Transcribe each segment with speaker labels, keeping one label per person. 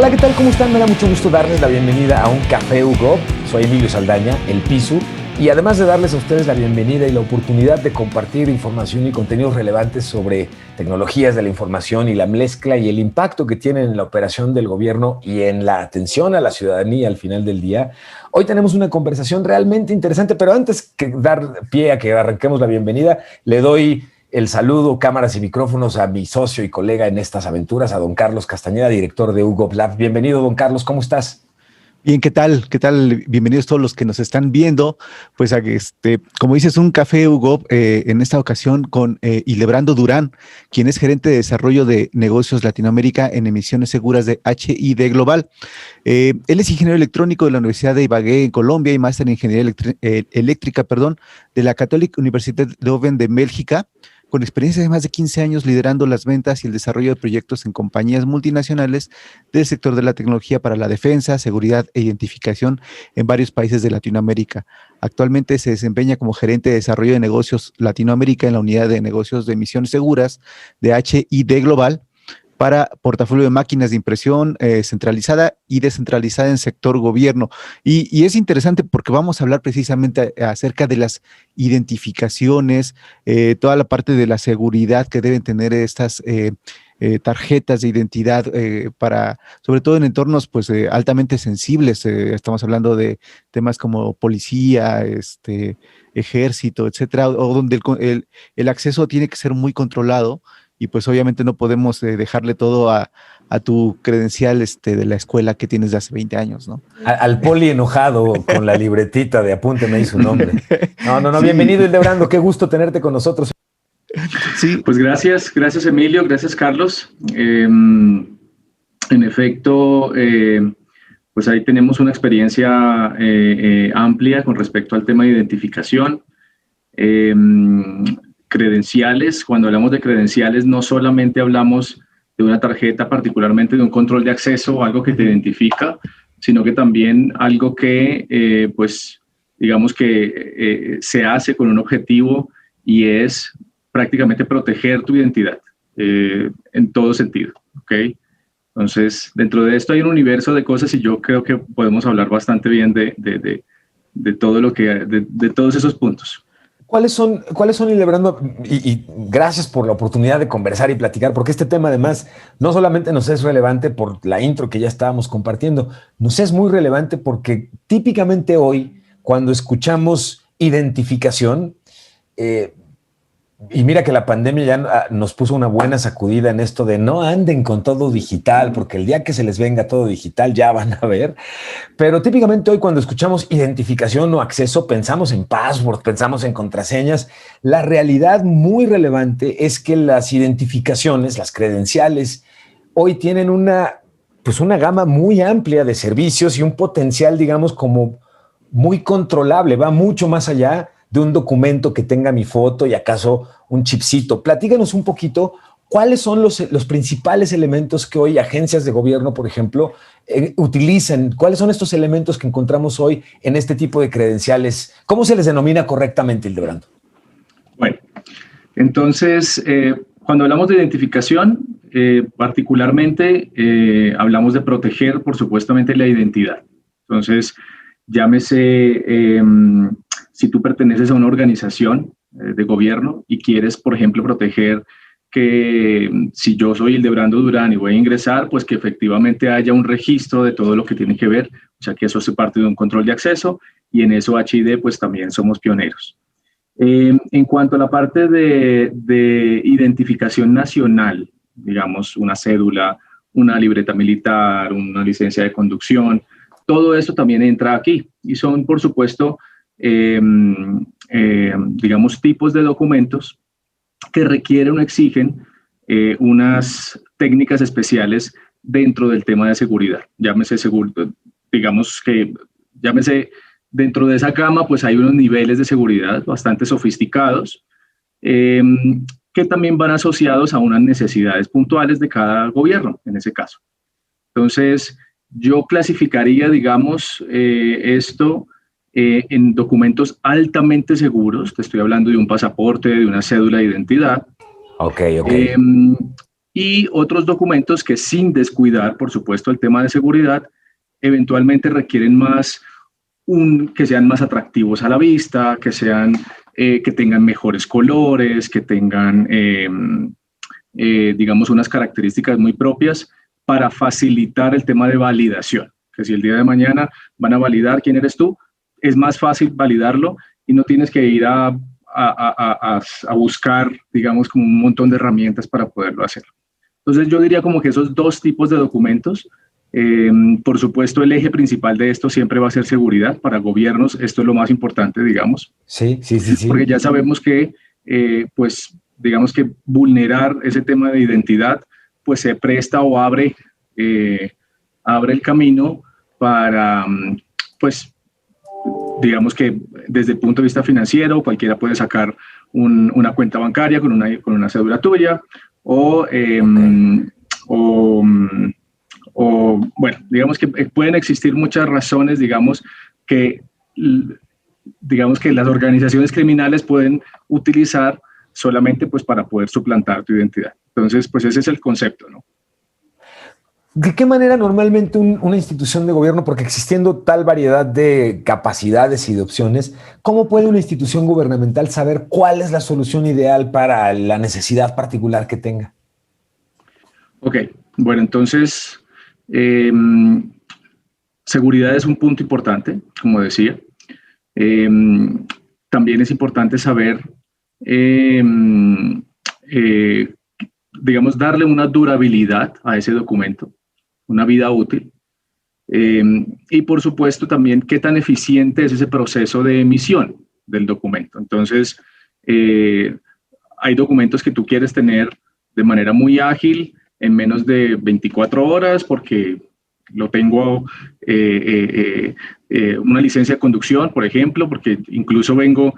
Speaker 1: Hola, ¿qué tal? ¿Cómo están? Me da mucho gusto darles la bienvenida a un Café UGOP. Soy Emilio Saldaña, el Pisu, y además de darles a ustedes la bienvenida y la oportunidad de compartir información y contenidos relevantes sobre tecnologías de la información y la mezcla y el impacto que tienen en la operación del gobierno y en la atención a la ciudadanía al final del día, hoy tenemos una conversación realmente interesante, pero antes que dar pie a que arranquemos la bienvenida, le doy el saludo, cámaras y micrófonos a mi socio y colega en estas aventuras, a don Carlos Castañeda, director de UGOP Lab. Bienvenido, don Carlos, ¿cómo estás?
Speaker 2: Bien, ¿qué tal? ¿Qué tal? Bienvenidos todos los que nos están viendo. Pues como dices, un café UGOP en esta ocasión con Hildebrando Durán, quien es gerente de desarrollo de negocios Latinoamérica en emisiones seguras de HID Global. Él es ingeniero electrónico de la Universidad de Ibagué en Colombia y máster en ingeniería eléctrica, de la Catholic University Leuven de Bélgica, con experiencia de más de 15 años liderando las ventas y el desarrollo de proyectos en compañías multinacionales del sector de la tecnología para la defensa, seguridad e identificación en varios países de Latinoamérica. Actualmente se desempeña como gerente de desarrollo de negocios Latinoamérica en la unidad de negocios de emisiones seguras de HID Global para portafolio de máquinas de impresión centralizada y descentralizada en sector gobierno. Y es interesante porque vamos a hablar precisamente acerca de las identificaciones, toda la parte de la seguridad que deben tener estas tarjetas de identidad sobre todo en entornos pues altamente sensibles. Estamos hablando de temas como policía, ejército, etcétera, o donde el acceso tiene que ser muy controlado. Y pues obviamente no podemos dejarle todo a tu credencial de la escuela que tienes de hace 20 años, ¿no?
Speaker 1: Al poli enojado con la libretita de apúnteme ahí su nombre. No,
Speaker 2: Sí,
Speaker 1: bienvenido, Hildebrando, qué gusto tenerte con nosotros.
Speaker 2: sí.
Speaker 3: Pues gracias Emilio, gracias Carlos. En efecto, pues ahí tenemos una experiencia amplia con respecto al tema de identificación. Credenciales, cuando hablamos de credenciales no solamente hablamos de una tarjeta, particularmente de un control de acceso o algo que te identifica, sino que también algo que pues digamos que se hace con un objetivo y es prácticamente proteger tu identidad en todo sentido, ¿ok? Entonces, dentro de esto hay un universo de cosas y yo creo que podemos hablar bastante bien de todo lo que, de todos esos puntos.
Speaker 1: ¿Cuáles son, Hildebrando? Y gracias por la oportunidad de conversar y platicar, porque este tema además no solamente nos es relevante por la intro que ya estábamos compartiendo, nos es muy relevante porque típicamente hoy, cuando escuchamos identificación, y mira que la pandemia ya nos puso una buena sacudida en esto de no anden con todo digital, porque el día que se les venga todo digital ya van a ver. Pero típicamente hoy cuando escuchamos identificación o acceso pensamos en password, pensamos en contraseñas. La realidad muy relevante es que las identificaciones, las credenciales, hoy tienen una gama muy amplia de servicios y un potencial, digamos, como muy controlable, va mucho más allá de un documento que tenga mi foto y acaso un chipcito. Platícanos un poquito cuáles son los principales elementos que hoy agencias de gobierno, por ejemplo, utilizan. ¿Cuáles son estos elementos que encontramos hoy en este tipo de credenciales? ¿Cómo se les denomina correctamente, Hildebrando?
Speaker 3: Bueno, entonces, cuando hablamos de identificación, particularmente hablamos de proteger, por supuestamente, la identidad. Entonces, llámese, si tú perteneces a una organización de gobierno y quieres, por ejemplo, proteger que si yo soy Hildebrando Durán y voy a ingresar, pues que efectivamente haya un registro de todo lo que tiene que ver, o sea, que eso hace parte de un control de acceso y en eso HID pues también somos pioneros. En cuanto a la parte de identificación nacional, digamos, una cédula, una libreta militar, una licencia de conducción, todo eso también entra aquí y son, por supuesto, digamos, tipos de documentos que requieren o exigen unas técnicas especiales dentro del tema de seguridad. Llámese dentro de esa gama, pues hay unos niveles de seguridad bastante sofisticados que también van asociados a unas necesidades puntuales de cada gobierno, en ese caso. Entonces, yo clasificaría, digamos, esto en documentos altamente seguros. Te estoy hablando de un pasaporte, de una cédula de identidad.
Speaker 1: Ok.
Speaker 3: y otros documentos que, sin descuidar, por supuesto, el tema de seguridad, eventualmente requieren más que sean más atractivos a la vista, que tengan mejores colores, que tengan, digamos, unas características muy propias para facilitar el tema de validación. Que si el día de mañana van a validar quién eres tú, es más fácil validarlo y no tienes que ir a buscar, digamos, como un montón de herramientas para poderlo hacer. Entonces yo diría como que esos dos tipos de documentos. Por supuesto, el eje principal de esto siempre va a ser seguridad. Para gobiernos esto es lo más importante, digamos.
Speaker 1: Sí.
Speaker 3: Porque ya sabemos que, pues, digamos que vulnerar ese tema de identidad, pues se presta o abre el camino para, pues, digamos que desde el punto de vista financiero, cualquiera puede sacar una cuenta bancaria con una cédula tuya, o bueno, digamos que pueden existir muchas razones, digamos que las organizaciones criminales pueden utilizar solamente pues para poder suplantar tu identidad. Entonces, pues ese es el concepto, ¿no?
Speaker 1: ¿De qué manera normalmente una institución de gobierno, porque existiendo tal variedad de capacidades y de opciones, cómo puede una institución gubernamental saber cuál es la solución ideal para la necesidad particular que tenga?
Speaker 3: Ok, bueno, entonces, seguridad es un punto importante, como decía. También es importante saber, digamos, darle una durabilidad a ese documento, una vida útil. Y por supuesto también qué tan eficiente es ese proceso de emisión del documento. Entonces, hay documentos que tú quieres tener de manera muy ágil, en menos de 24 horas, porque lo tengo una licencia de conducción, por ejemplo, porque incluso vengo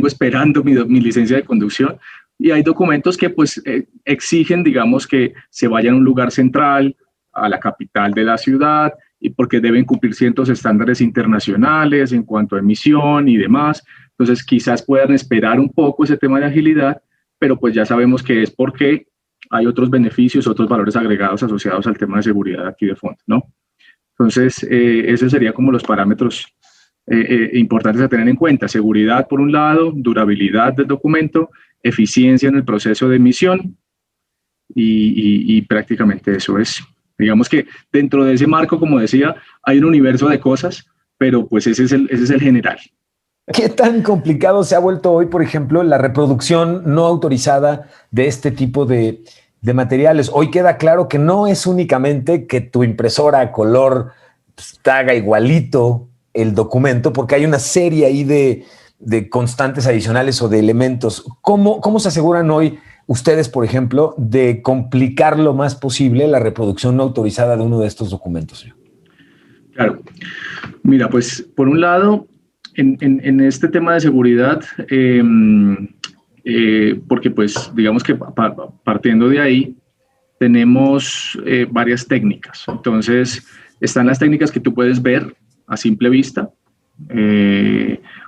Speaker 3: esperando mi licencia de conducción. Y hay documentos que pues exigen, digamos, que se vayan a un lugar central, a la capital de la ciudad, y porque deben cumplir ciertos estándares internacionales en cuanto a emisión y demás. Entonces quizás puedan esperar un poco ese tema de agilidad, pero pues ya sabemos que es porque hay otros beneficios, otros valores agregados asociados al tema de seguridad aquí de fondo, ¿no? Entonces, esos serían como los parámetros importantes a tener en cuenta. Seguridad por un lado, durabilidad del documento, eficiencia en el proceso de emisión y prácticamente eso es. Digamos que dentro de ese marco, como decía, hay un universo de cosas, pero pues ese es el general.
Speaker 1: ¿Qué tan complicado se ha vuelto hoy, por ejemplo, la reproducción no autorizada de este tipo de materiales? Hoy queda claro que no es únicamente que tu impresora a color pues, haga igualito el documento, porque hay una serie ahí de constantes adicionales o de elementos. ¿Cómo se aseguran hoy ustedes, por ejemplo, de complicar lo más posible la reproducción no autorizada de uno de estos documentos?
Speaker 3: Claro. Mira, pues por un lado, en este tema de seguridad, porque pues digamos que partiendo de ahí, tenemos varias técnicas. Entonces, están las técnicas que tú puedes ver a simple vista,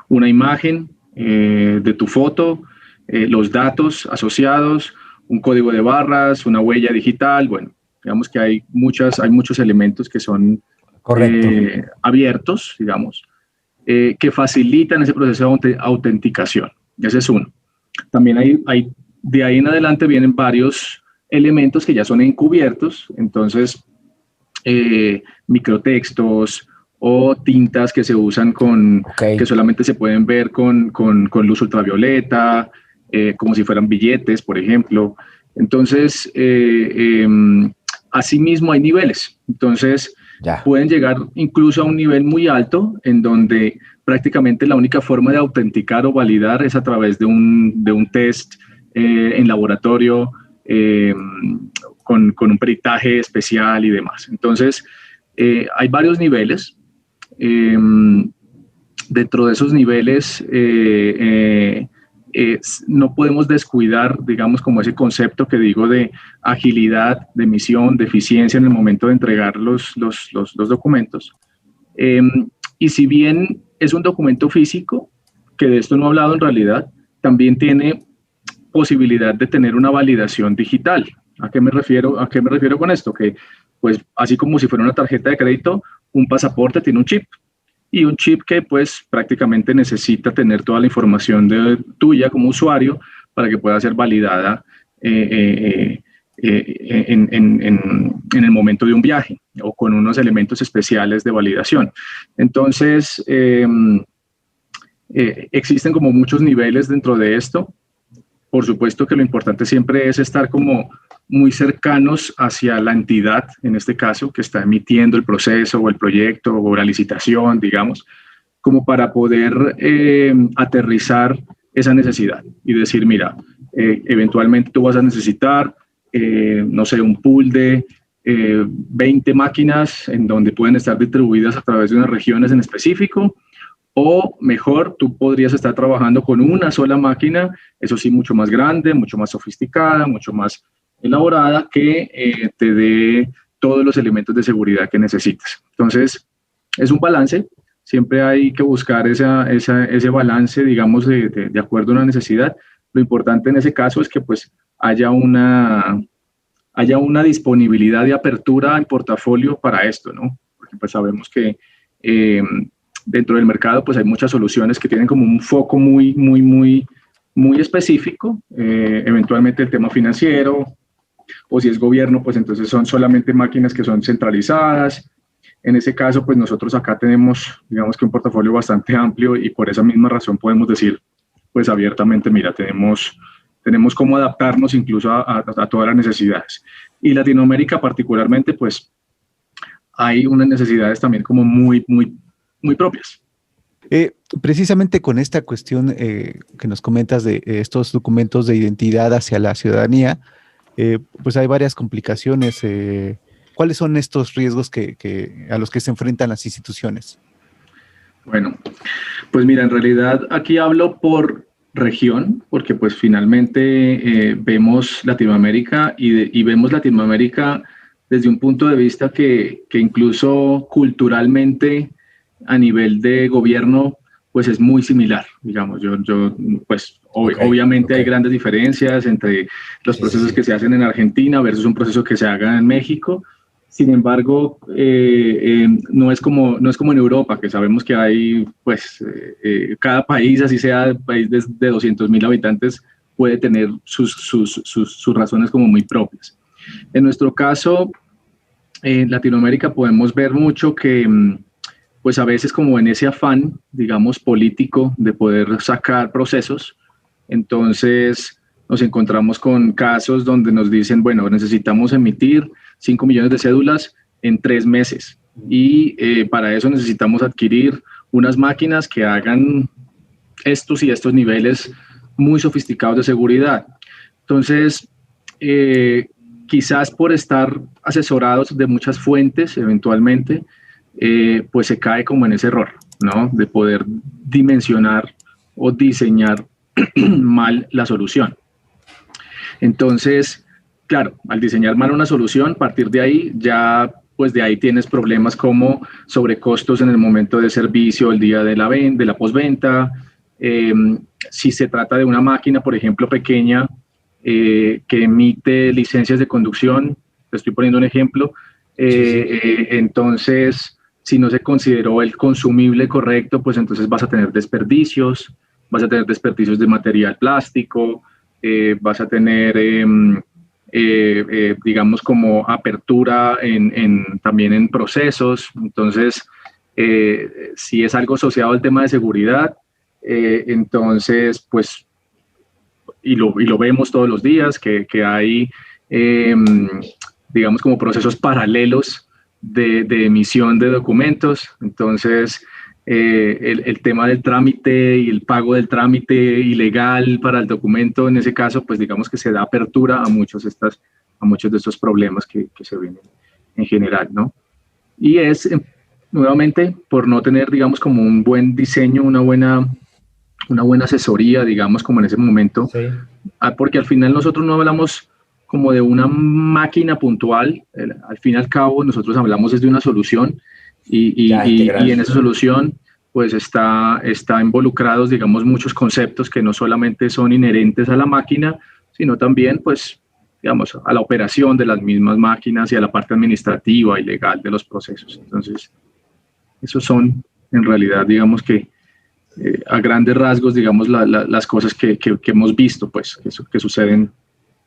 Speaker 3: una imagen de tu foto, los datos asociados, un código de barras, una huella digital. Bueno, digamos que hay muchos elementos que son abiertos, digamos, que facilitan ese proceso de autenticación. Ese es uno. También hay de ahí en adelante vienen varios elementos que ya son encubiertos, entonces microtextos o tintas que se usan que solamente se pueden ver con luz ultravioleta, como si fueran billetes, por ejemplo. Entonces, asimismo hay niveles. Entonces, pueden llegar incluso a un nivel muy alto en donde prácticamente la única forma de autenticar o validar es a través de un test en laboratorio con un peritaje especial y demás. Entonces, hay varios niveles. Dentro de esos niveles no podemos descuidar, digamos, como ese concepto que digo de agilidad, de emisión, de eficiencia en el momento de entregar los documentos. Y si bien es un documento físico, que de esto no he hablado en realidad, también tiene posibilidad de tener una validación digital. ¿A qué me refiero? ¿A qué me refiero con esto? Que, pues, así como si fuera una tarjeta de crédito, un pasaporte tiene un chip. Y un chip que, pues, prácticamente necesita tener toda la información tuya como usuario para que pueda ser validada en el momento de un viaje o con unos elementos especiales de validación. Entonces, existen como muchos niveles dentro de esto. Por supuesto que lo importante siempre es estar como muy cercanos hacia la entidad, en este caso, que está emitiendo el proceso o el proyecto o la licitación, digamos, como para poder aterrizar esa necesidad y decir, mira, eventualmente tú vas a necesitar, no sé, un pool de 20 máquinas en donde pueden estar distribuidas a través de unas regiones en específico, o mejor, tú podrías estar trabajando con una sola máquina, eso sí, mucho más grande, mucho más sofisticada, mucho más elaborada, que te dé todos los elementos de seguridad que necesitas. Entonces, es un balance, siempre hay que buscar ese balance, digamos, de acuerdo a una necesidad. Lo importante en ese caso es que pues haya una disponibilidad y apertura al portafolio para esto, ¿no? Porque pues sabemos que dentro del mercado pues hay muchas soluciones que tienen como un foco muy específico, eventualmente el tema financiero, o si es gobierno, pues entonces son solamente máquinas que son centralizadas. En ese caso, pues nosotros acá tenemos, digamos que un portafolio bastante amplio y por esa misma razón podemos decir, pues abiertamente, mira, tenemos cómo adaptarnos incluso a todas las necesidades. Y Latinoamérica particularmente, pues hay unas necesidades también como muy propias.
Speaker 2: Precisamente con esta cuestión que nos comentas de estos documentos de identidad hacia la ciudadanía, pues hay varias complicaciones. ¿Cuáles son estos riesgos a los que se enfrentan las instituciones?
Speaker 3: Bueno, pues mira, en realidad aquí hablo por región, porque pues finalmente vemos Latinoamérica y vemos Latinoamérica desde un punto de vista que incluso culturalmente a nivel de gobierno pues es muy similar, digamos, obviamente hay grandes diferencias entre los procesos que se hacen en Argentina versus un proceso que se haga en México. Sin embargo, no es como en Europa, que sabemos que hay, pues, cada país, así sea país de 200.000 habitantes, puede tener sus razones como muy propias. En nuestro caso, en Latinoamérica podemos ver mucho que pues a veces como en ese afán, digamos, político de poder sacar procesos, entonces nos encontramos con casos donde nos dicen, bueno, necesitamos emitir 5 millones de cédulas en 3 meses y para eso necesitamos adquirir unas máquinas que hagan estos y estos niveles muy sofisticados de seguridad. Entonces, quizás por estar asesorados de muchas fuentes, eventualmente, pues se cae como en ese error, ¿no? De poder dimensionar o diseñar mal la solución. Entonces, claro, al diseñar mal una solución, a partir de ahí ya, pues de ahí tienes problemas como sobrecostos en el momento de servicio, el día de la postventa. Si se trata de una máquina, por ejemplo, pequeña, que emite licencias de conducción, te estoy poniendo un ejemplo, entonces, si no se consideró el consumible correcto, pues entonces vas a tener desperdicios de material plástico, vas a tener, digamos, como apertura también en procesos. Entonces, si es algo asociado al tema de seguridad, entonces, pues, y lo vemos todos los días, que hay, digamos, como procesos paralelos de emisión de documentos. Entonces, el tema del trámite y el pago del trámite ilegal para el documento, en ese caso, pues digamos que se da apertura a muchos de estos problemas que se ven en general, ¿no? Y es, nuevamente, por no tener, digamos, como un buen diseño, una buena asesoría, digamos, como en ese momento, sí. Porque al final nosotros no hablamos como de una máquina puntual, al fin y al cabo nosotros hablamos de una solución y en esa solución pues está involucrados, digamos, muchos conceptos que no solamente son inherentes a la máquina, sino también pues digamos, a la operación de las mismas máquinas y a la parte administrativa y legal de los procesos. Entonces, esos son en realidad, digamos que a grandes rasgos, digamos, las cosas que hemos visto, pues, que suceden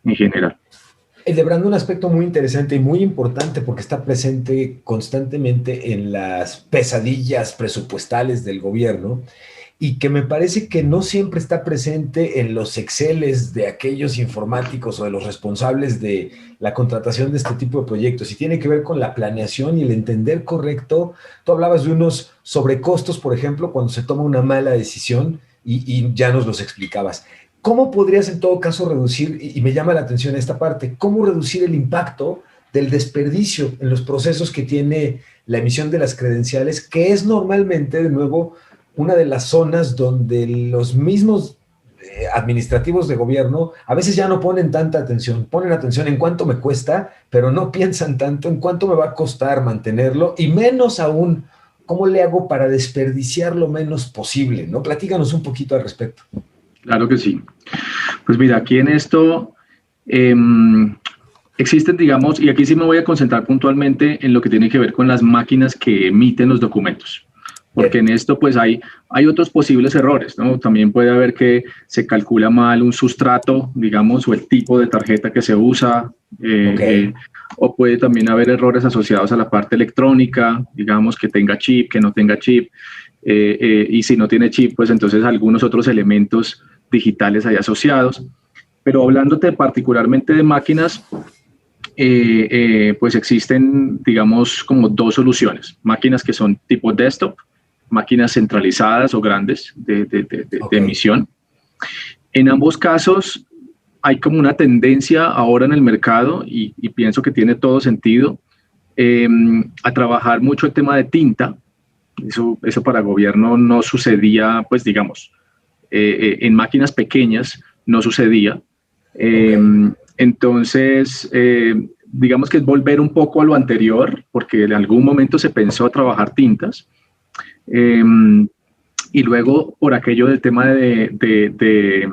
Speaker 3: en general.
Speaker 1: Elebrando un aspecto muy interesante y muy importante porque está presente constantemente en las pesadillas presupuestales del gobierno y que me parece que no siempre está presente en los Exceles de aquellos informáticos o de los responsables de la contratación de este tipo de proyectos y tiene que ver con la planeación y el entender correcto. Tú hablabas de unos sobrecostos, por ejemplo, cuando se toma una mala decisión y ya nos los explicabas. ¿Cómo podrías en todo caso reducir, y me llama la atención esta parte, cómo reducir el impacto del desperdicio en los procesos que tiene la emisión de las credenciales, que es normalmente, de nuevo, una de las zonas donde los mismos administrativos de gobierno a veces ya no ponen tanta atención, ponen atención en cuánto me cuesta, pero no piensan tanto en cuánto me va a costar mantenerlo y menos aún cómo le hago para desperdiciar lo menos posible, ¿no? Platícanos un poquito al respecto.
Speaker 3: Claro que sí. Pues mira, aquí en esto existen, digamos, y aquí sí me voy a concentrar puntualmente en lo que tiene que ver con las máquinas que emiten los documentos, porque en esto pues hay otros posibles errores, ¿no? También puede haber que se calcula mal un sustrato, digamos, o el tipo de tarjeta que se usa, o puede también haber errores asociados a la parte electrónica, digamos, que tenga chip, que no tenga chip, y si no tiene chip, pues entonces algunos otros elementos digitales ahí asociados. Pero hablándote particularmente de máquinas, pues existen, digamos, como dos soluciones. Máquinas que son tipo desktop, máquinas centralizadas o grandes de emisión. En ambos casos hay como una tendencia ahora en el mercado, y pienso que tiene todo sentido, a trabajar mucho el tema de tinta. Eso para gobierno no sucedía, pues digamos, en máquinas pequeñas no sucedía. Entonces, digamos que es volver un poco a lo anterior, porque en algún momento se pensó trabajar tintas, y luego por aquello del tema de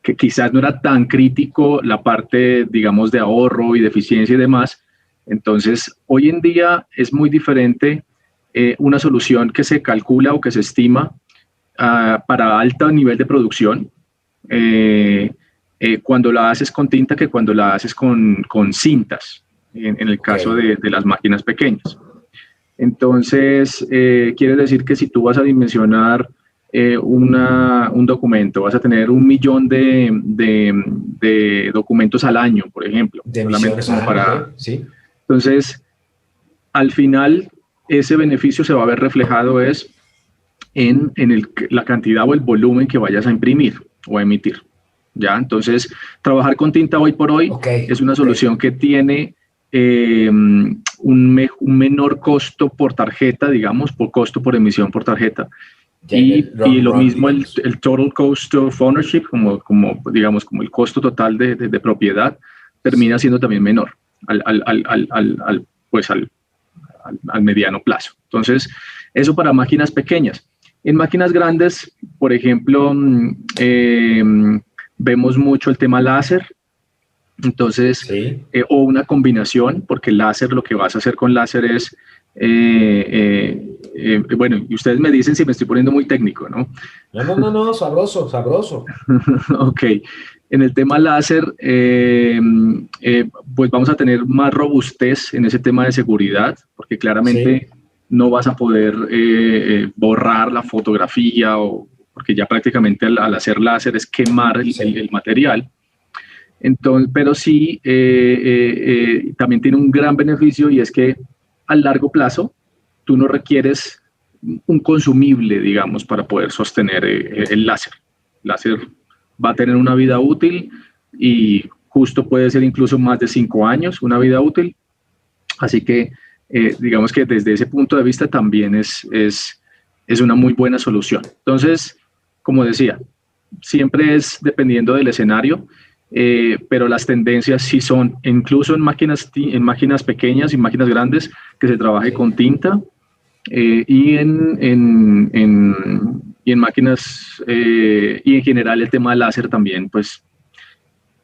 Speaker 3: que quizás no era tan crítico la parte, digamos, de ahorro y de eficiencia y demás. Entonces, hoy en día es muy diferente una solución que se calcula o que se estima para alto nivel de producción, cuando la haces con tinta que cuando la haces con cintas, en el caso de las máquinas pequeñas. Entonces, quiere decir que si tú vas a dimensionar un documento, vas a tener 1 millón de documentos al año, por ejemplo.
Speaker 1: De emisiones, sí.
Speaker 3: Entonces, al final, ese beneficio se va a ver reflejado en la cantidad o el volumen que vayas a imprimir o a emitir. ¿Ya? Entonces, trabajar con tinta hoy por hoy es una solución que tiene un menor costo por tarjeta, digamos, por costo por emisión por tarjeta. Y lo mismo el total cost of ownership, como digamos, como el costo total de propiedad, termina siendo también menor al mediano plazo. Entonces, eso para máquinas pequeñas. En máquinas grandes, por ejemplo, vemos mucho el tema láser. Entonces, o una combinación, porque el láser, lo que vas a hacer con láser es, bueno, y ustedes me dicen si me estoy poniendo muy técnico, ¿no?
Speaker 1: No, sabroso.
Speaker 3: Ok, en el tema láser, pues vamos a tener más robustez en ese tema de seguridad, porque claramente no vas a poder borrar la fotografía, porque ya prácticamente al hacer láser es quemar el material. Entonces, pero sí, también tiene un gran beneficio, y es que a largo plazo tú no requieres un consumible, digamos, para poder sostener el láser. El láser va a tener una vida útil y justo puede ser incluso más de 5 años una vida útil. Así que digamos que desde ese punto de vista también es una muy buena solución. Entonces, como decía, siempre es dependiendo del escenario. Pero las tendencias sí son, incluso en máquinas pequeñas y máquinas grandes, que se trabaje con tinta, y en máquinas, y en general el tema del láser también, pues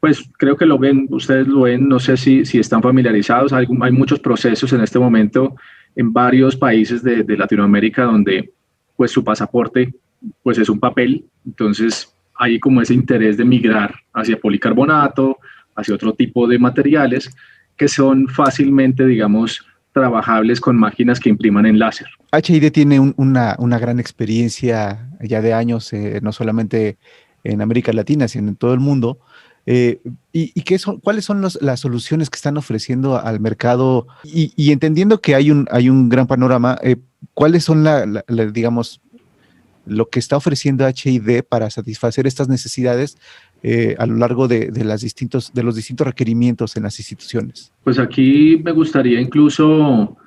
Speaker 3: Pues creo que lo ven, ustedes lo ven, no sé si están familiarizados, hay muchos procesos en este momento en varios países de Latinoamérica donde pues su pasaporte pues es un papel, entonces hay como ese interés de migrar hacia policarbonato, hacia otro tipo de materiales que son fácilmente, digamos, trabajables con máquinas que impriman en láser.
Speaker 2: HID tiene una gran experiencia ya de años, no solamente en América Latina, sino en todo el mundo. ¿Y cuáles son las soluciones que están ofreciendo al mercado? Y entendiendo que hay un gran panorama, ¿cuáles son digamos, lo que está ofreciendo HID para satisfacer estas necesidades a lo largo de los distintos requerimientos en las instituciones?
Speaker 3: Pues aquí me gustaría incluso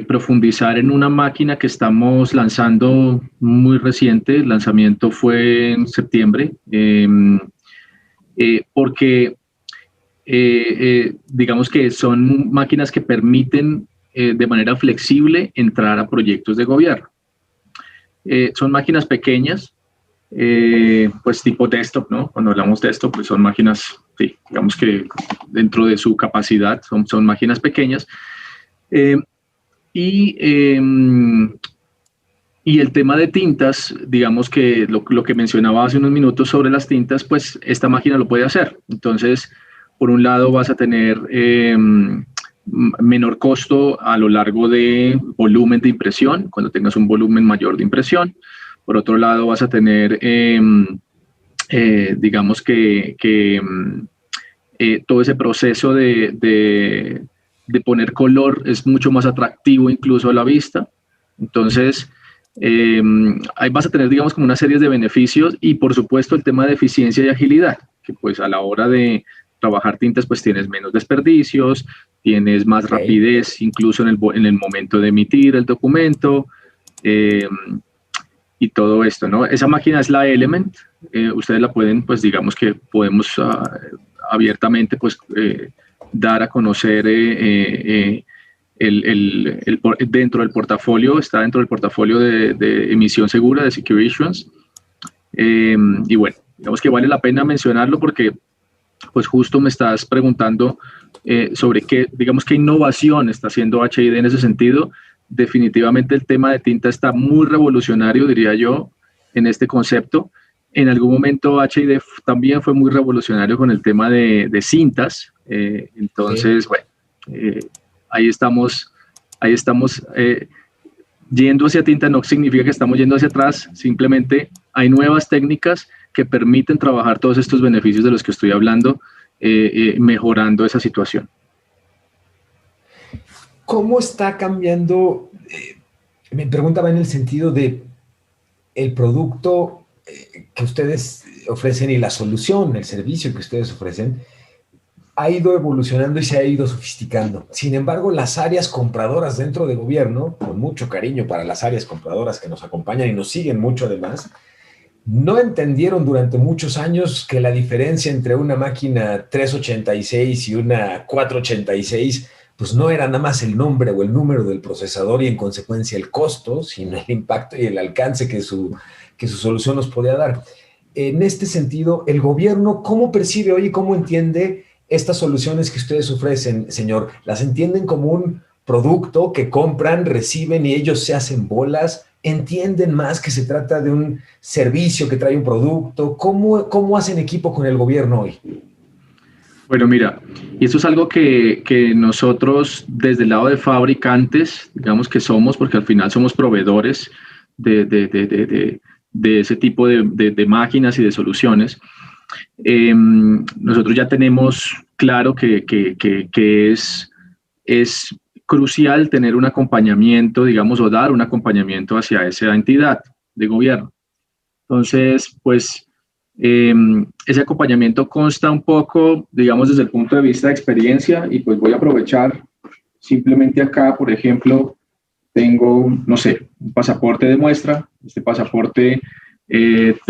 Speaker 3: profundizar en una máquina que estamos lanzando muy reciente. El lanzamiento fue en septiembre, porque digamos que son máquinas que permiten de manera flexible entrar a proyectos de gobierno. Son máquinas pequeñas, pues tipo desktop, ¿no? Cuando hablamos de desktop, pues son máquinas, sí, digamos que dentro de su capacidad son máquinas pequeñas. Y el tema de tintas, digamos que lo que mencionaba hace unos minutos sobre las tintas, pues esta máquina lo puede hacer. Entonces, por un lado vas a tener menor costo a lo largo de volumen de impresión, cuando tengas un volumen mayor de impresión. Por otro lado, vas a tener, digamos que todo ese proceso de poner color es mucho más atractivo incluso a la vista. Entonces, ahí vas a tener, digamos, como una serie de beneficios y, por supuesto, el tema de eficiencia y agilidad, que pues a la hora de trabajar tintas, pues tienes menos desperdicios, tienes más rapidez incluso en el momento de emitir el documento y todo esto, ¿no? Esa máquina es la Element, ustedes la pueden, pues digamos que podemos abiertamente pues dar a conocer dentro del portafolio, está dentro del portafolio de emisión segura de Secure Issuance. Y bueno, digamos que vale la pena mencionarlo porque pues justo me estás preguntando sobre qué innovación está haciendo HID en ese sentido. Definitivamente el tema de tinta está muy revolucionario, diría yo, en este concepto. En algún momento HID también fue muy revolucionario con el tema de cintas. Entonces, bueno, ahí estamos yendo hacia tinta. No significa que estamos yendo hacia atrás, simplemente hay nuevas técnicas que permiten trabajar todos estos beneficios de los que estoy hablando, mejorando esa situación.
Speaker 1: ¿Cómo está cambiando? Me preguntaba en el sentido de el producto que ustedes ofrecen y la solución, el servicio que ustedes ofrecen, ha ido evolucionando y se ha ido sofisticando. Sin embargo, las áreas compradoras dentro del gobierno, con mucho cariño para las áreas compradoras que nos acompañan y nos siguen mucho además, no entendieron durante muchos años que la diferencia entre una máquina 386 y una 486 pues no era nada más el nombre o el número del procesador y en consecuencia el costo, sino el impacto y el alcance que su solución nos podía dar. En este sentido, el gobierno, ¿cómo percibe hoy y cómo entiende estas soluciones que ustedes ofrecen, señor? ¿Las entienden como un producto que compran, reciben y ellos se hacen bolas? ¿Entienden más que se trata de un servicio que trae un producto? ¿Cómo hacen equipo con el gobierno hoy?
Speaker 3: Bueno, mira, y esto es algo que nosotros desde el lado de fabricantes, digamos que somos, porque al final somos proveedores de ese tipo de máquinas y de soluciones, nosotros ya tenemos claro que es crucial tener un acompañamiento, digamos, o dar un acompañamiento hacia esa entidad de gobierno. Entonces, pues, ese acompañamiento consta un poco, digamos, desde el punto de vista de experiencia y pues voy a aprovechar simplemente acá, por ejemplo, tengo, no sé, un pasaporte de muestra. Este pasaporte es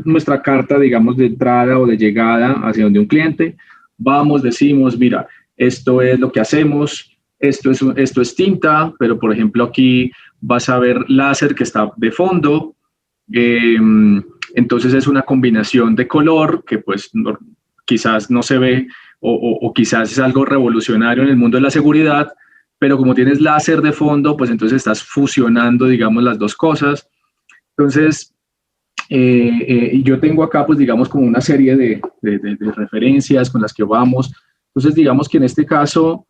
Speaker 3: nuestra carta, digamos, de entrada o de llegada hacia donde un cliente. Vamos, decimos, mira, esto es lo que hacemos, esto es tinta, pero por ejemplo aquí vas a ver láser que está de fondo. Entonces es una combinación de color que pues quizás no se ve o quizás es algo revolucionario en el mundo de la seguridad, pero como tienes láser de fondo, pues entonces estás fusionando, digamos, las dos cosas. Entonces, yo tengo acá, pues digamos, como una serie de referencias con las que vamos. Entonces, digamos que en este caso,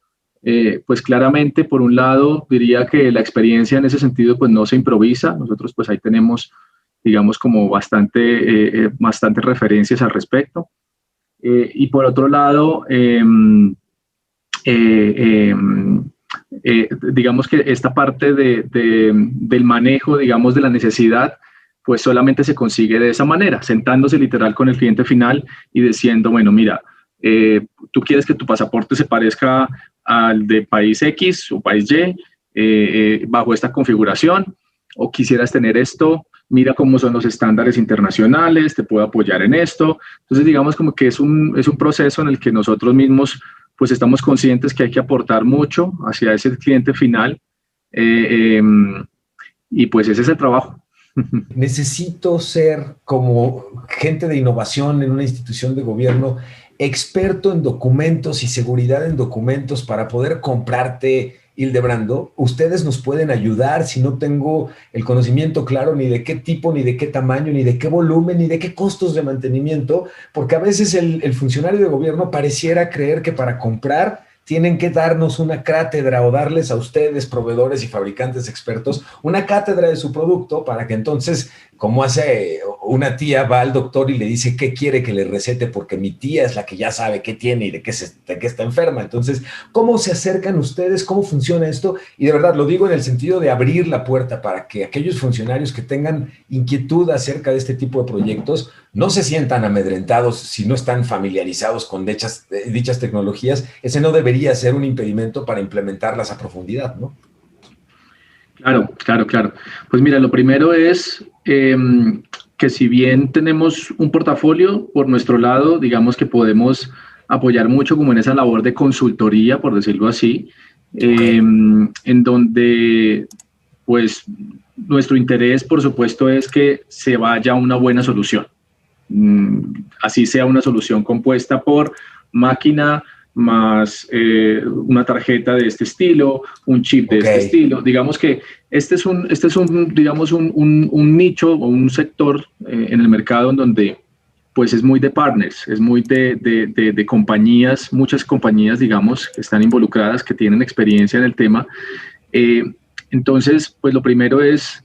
Speaker 3: pues claramente, por un lado, diría que la experiencia en ese sentido, pues no se improvisa. Nosotros, pues ahí tenemos, digamos, como bastante referencias al respecto. Y por otro lado, digamos que esta parte del manejo, digamos, de la necesidad, pues solamente se consigue de esa manera, sentándose literal con el cliente final y diciendo, bueno, mira, tú quieres que tu pasaporte se parezca al de país X o país Y bajo esta configuración, o quisieras tener esto, mira cómo son los estándares internacionales, te puedo apoyar en esto. Entonces, digamos como que es un proceso en el que nosotros mismos pues estamos conscientes que hay que aportar mucho hacia ese cliente final y pues ese es el trabajo.
Speaker 1: Necesito ser como gente de innovación en una institución de gobierno, experto en documentos y seguridad en documentos para poder comprarte Hildebrando. Ustedes nos pueden ayudar si no tengo el conocimiento claro ni de qué tipo, ni de qué tamaño, ni de qué volumen, ni de qué costos de mantenimiento, porque a veces el funcionario de gobierno pareciera creer que para comprar tienen que darnos una cátedra o darles a ustedes, proveedores y fabricantes expertos, una cátedra de su producto para que entonces, como hace una tía, va al doctor y le dice qué quiere que le recete porque mi tía es la que ya sabe qué tiene y de qué está enferma. Entonces, ¿cómo se acercan ustedes? ¿Cómo funciona esto? Y de verdad, lo digo en el sentido de abrir la puerta para que aquellos funcionarios que tengan inquietud acerca de este tipo de proyectos no se sientan amedrentados si no están familiarizados con dichas tecnologías. Ese no debería ser un impedimento para implementarlas a profundidad, ¿no?
Speaker 3: Claro. Pues mira, lo primero es que si bien tenemos un portafolio por nuestro lado, digamos que podemos apoyar mucho como en esa labor de consultoría, por decirlo así, en donde pues nuestro interés, por supuesto, es que se vaya a una buena solución. Así sea una solución compuesta por máquina más una tarjeta de este estilo, un chip de este estilo. Digamos que este es digamos, un nicho o un sector en el mercado en donde pues es muy de partners, es muy de compañías, muchas compañías, digamos, que están involucradas, que tienen experiencia en el tema. Entonces, pues lo primero es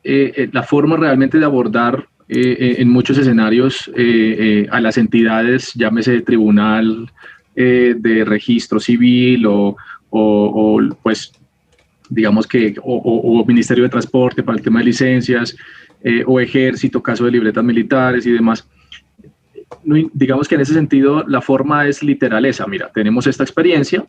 Speaker 3: la forma realmente de abordar en muchos escenarios a las entidades, llámese tribunal de registro civil o pues digamos que o Ministerio de Transporte para el tema de licencias o Ejército, caso de libretas militares y demás. Digamos que en ese sentido la forma es literal esa, mira, tenemos esta experiencia,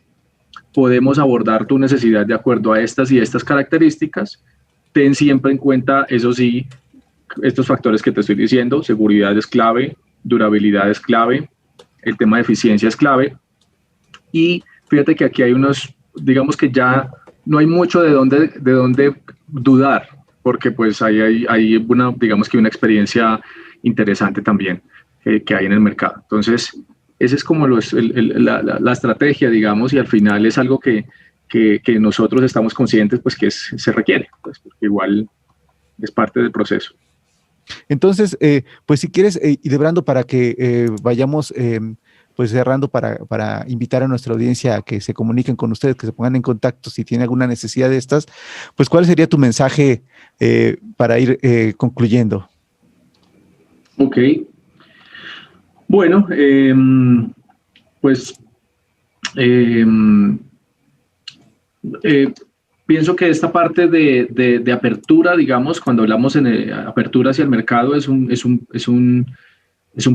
Speaker 3: podemos abordar tu necesidad de acuerdo a estas y estas características, ten siempre en cuenta, eso sí, estos factores que te estoy diciendo, seguridad es clave, durabilidad es clave, el tema de eficiencia es clave y fíjate que aquí hay unos, digamos que ya no hay mucho de dónde dudar, porque pues hay una, digamos que una experiencia interesante también que hay en el mercado. Entonces, esa es como la estrategia, digamos, y al final es algo que nosotros estamos conscientes pues que se requiere, pues, porque igual es parte del proceso.
Speaker 2: Entonces, pues si quieres, Hildebrando, para que vayamos pues cerrando para invitar a nuestra audiencia a que se comuniquen con ustedes, que se pongan en contacto si tienen alguna necesidad de estas, pues ¿cuál sería tu mensaje para ir concluyendo?
Speaker 3: Ok. Bueno, pues pienso que esta parte de apertura, digamos, cuando hablamos en apertura hacia el mercado es un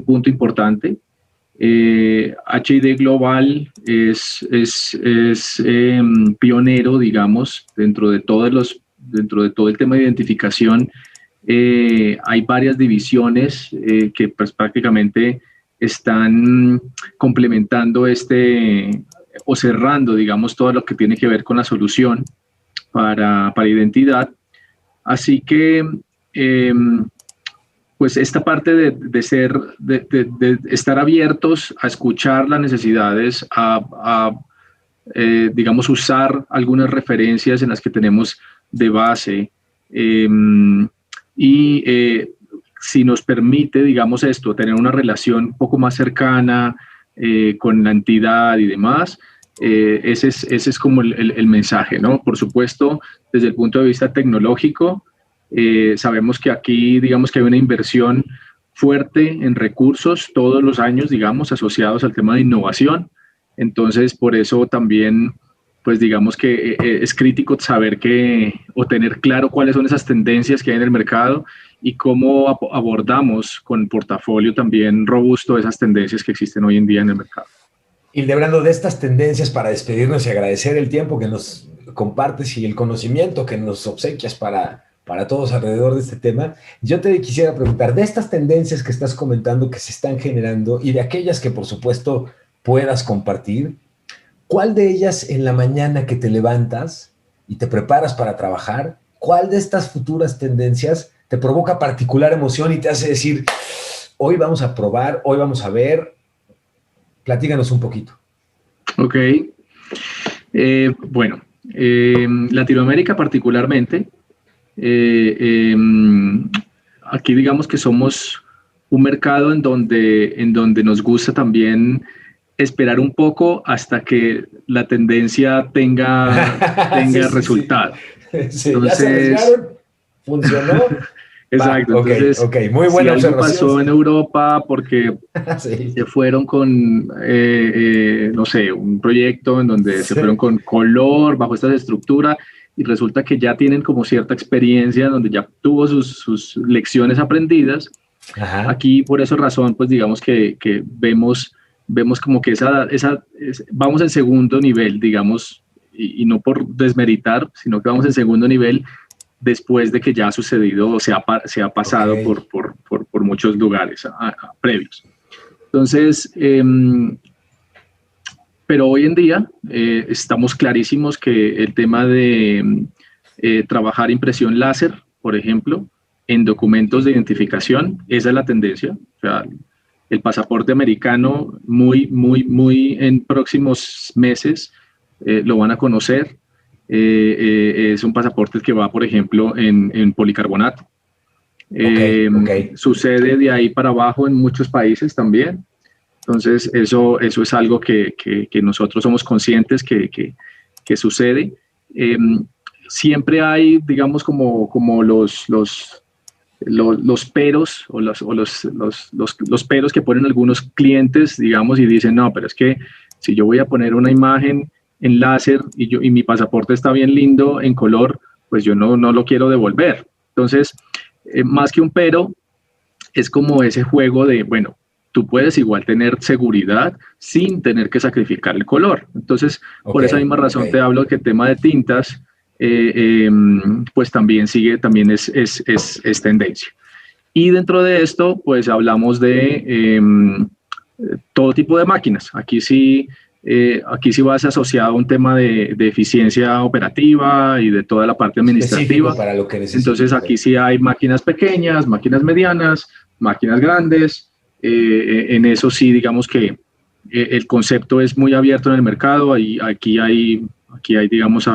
Speaker 3: punto importante. HID Global es pionero, digamos, dentro de todo el tema de identificación. Hay varias divisiones que pues, prácticamente están complementando o cerrando, digamos, todo lo que tiene que ver con la solución para identidad. Así que, pues esta parte de estar abiertos a escuchar las necesidades, digamos, usar algunas referencias en las que tenemos de base, si nos permite, digamos, esto, tener una relación un poco más cercana con la entidad y demás, ese es como el mensaje, ¿no? Por supuesto, desde el punto de vista tecnológico, sabemos que aquí, digamos, que hay una inversión fuerte en recursos todos los años, digamos, asociados al tema de innovación. Entonces, por eso también, pues digamos que es crítico saber o tener claro cuáles son esas tendencias que hay en el mercado y cómo abordamos con portafolio también robusto esas tendencias que existen hoy en día en el mercado.
Speaker 1: Hildebrando, de estas tendencias, para despedirnos y agradecer el tiempo que nos compartes y el conocimiento que nos obsequias para todos alrededor de este tema, yo te quisiera preguntar, de estas tendencias que estás comentando que se están generando y de aquellas que por supuesto puedas compartir, ¿cuál de ellas en la mañana que te levantas y te preparas para trabajar, cuál de estas futuras tendencias te provoca particular emoción y te hace decir, hoy vamos a probar, hoy vamos a ver? Platícanos un poquito.
Speaker 3: Ok. Bueno, Latinoamérica particularmente, aquí digamos que somos un mercado en donde nos gusta también esperar un poco hasta que la tendencia tenga
Speaker 1: sí,
Speaker 3: resultado.
Speaker 1: Sí. Entonces, ya se arriesgaron, funcionó.
Speaker 3: Exacto. Entonces,
Speaker 1: okay. Muy buena
Speaker 3: si algo pasó en Europa porque
Speaker 1: sí.
Speaker 3: se fueron con, no sé, un proyecto en donde se fueron con color bajo esta estructura y resulta que ya tienen como cierta experiencia donde ya tuvo sus lecciones aprendidas. Ajá. Aquí por esa razón, pues digamos que vemos como que vamos en segundo nivel, digamos, y no por desmeritar, sino que vamos en segundo nivel después de que ya ha sucedido o se ha pasado por muchos lugares previos. Entonces, pero hoy en día estamos clarísimos que el tema de trabajar impresión láser, por ejemplo, en documentos de identificación, esa es la tendencia. O sea, el pasaporte americano muy en próximos meses lo van a conocer. Es un pasaporte que va, por ejemplo, en policarbonato. Sucede de ahí para abajo en muchos países también. Entonces, eso es algo que nosotros somos conscientes que sucede. Siempre hay, digamos, como los peros o los peros que ponen algunos clientes, digamos, y dicen, no, pero es que si yo voy a poner una imagen en láser y mi pasaporte está bien lindo en color, pues yo no lo quiero devolver. Entonces, más que un pero, es como ese juego de, bueno, tú puedes igual tener seguridad sin tener que sacrificar el color. Entonces, por esa misma razón te hablo que el tema de tintas, pues también es tendencia. Y dentro de esto, pues hablamos de todo tipo de máquinas. Aquí sí vas asociado a un tema de eficiencia operativa y de toda la parte administrativa.
Speaker 1: Para lo que necesitas.
Speaker 3: Entonces aquí sí hay máquinas pequeñas, máquinas medianas, máquinas grandes. En eso sí, digamos que el concepto es muy abierto en el mercado. Aquí hay digamos,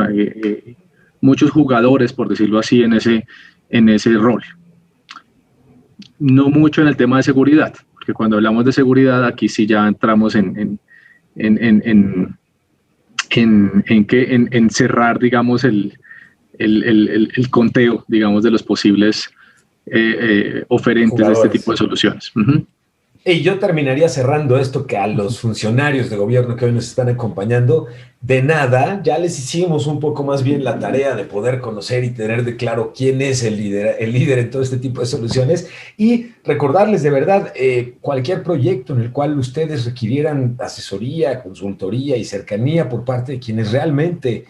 Speaker 3: muchos jugadores, por decirlo así, en ese rol. No mucho en el tema de seguridad, porque cuando hablamos de seguridad, aquí sí ya entramos en cerrar, digamos, el conteo, digamos, de los posibles oferentes jugadores de este tipo de soluciones. Uh-huh.
Speaker 1: Y yo terminaría cerrando esto que a los funcionarios de gobierno que hoy nos están acompañando, de nada, ya les hicimos un poco más bien la tarea de poder conocer y tener de claro quién es el líder en todo este tipo de soluciones y recordarles de verdad cualquier proyecto en el cual ustedes requirieran asesoría, consultoría y cercanía por parte de quienes realmente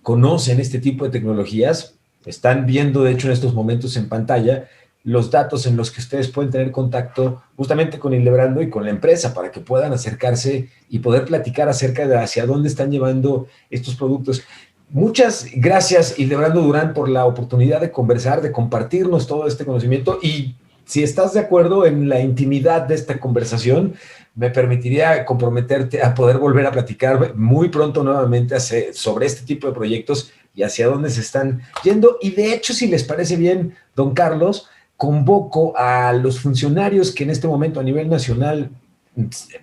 Speaker 1: conocen este tipo de tecnologías, están viendo de hecho en estos momentos en pantalla los datos en los que ustedes pueden tener contacto justamente con Hildebrando y con la empresa para que puedan acercarse y poder platicar acerca de hacia dónde están llevando estos productos. Muchas gracias, Hildebrando Durán, por la oportunidad de conversar, de compartirnos todo este conocimiento y si estás de acuerdo en la intimidad de esta conversación, me permitiría comprometerte a poder volver a platicar muy pronto nuevamente sobre este tipo de proyectos y hacia dónde se están yendo. Y de hecho, si les parece bien, don Carlos, convoco a los funcionarios que en este momento a nivel nacional,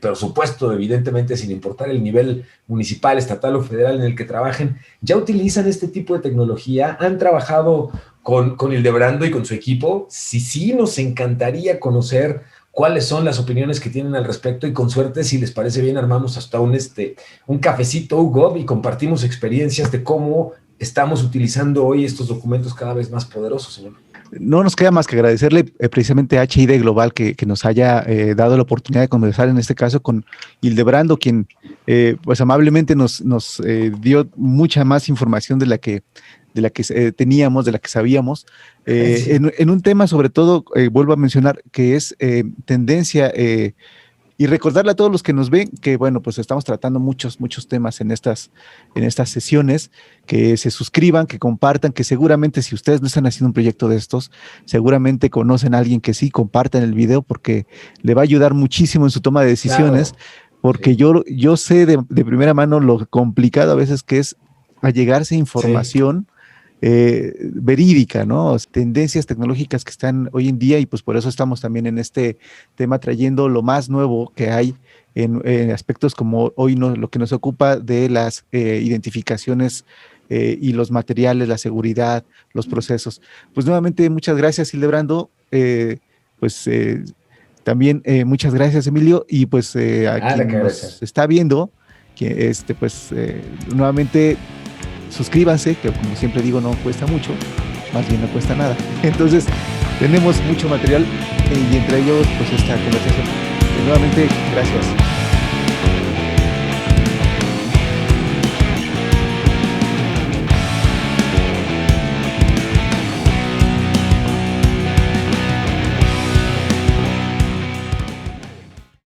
Speaker 1: por supuesto, evidentemente, sin importar el nivel municipal, estatal o federal en el que trabajen, ya utilizan este tipo de tecnología, han trabajado con Hildebrando y con su equipo. Sí, nos encantaría conocer cuáles son las opiniones que tienen al respecto y con suerte, si les parece bien, armamos hasta un cafecito UGOV y compartimos experiencias de cómo estamos utilizando hoy estos documentos cada vez más poderosos, señor.
Speaker 2: No nos queda más que agradecerle precisamente a HID Global que nos haya dado la oportunidad de conversar en este caso con Hildebrando, quien pues amablemente nos dio mucha más información de la que teníamos, de la que sabíamos, sí. en un tema sobre todo, vuelvo a mencionar, que es tendencia, y recordarle a todos los que nos ven que, bueno, pues estamos tratando muchos temas en estas sesiones, que se suscriban, que compartan, que seguramente si ustedes no están haciendo un proyecto de estos, seguramente conocen a alguien que sí, compartan el video porque le va a ayudar muchísimo en su toma de decisiones, claro. Porque sí. yo sé de primera mano lo complicado a veces que es allegarse a información, sí. Verídica, ¿no? Tendencias tecnológicas que están hoy en día y pues por eso estamos también en este tema trayendo lo más nuevo que hay en aspectos como hoy lo que nos ocupa de las identificaciones y los materiales, la seguridad, los procesos. Pues nuevamente muchas gracias, Hildebrando, también muchas gracias, Emilio, y pues a quien nos está viendo, que nuevamente suscríbanse, que como siempre digo, no cuesta mucho, más bien no cuesta nada. Entonces, tenemos mucho material y entre ellos, pues esta conversación. Nuevamente, gracias.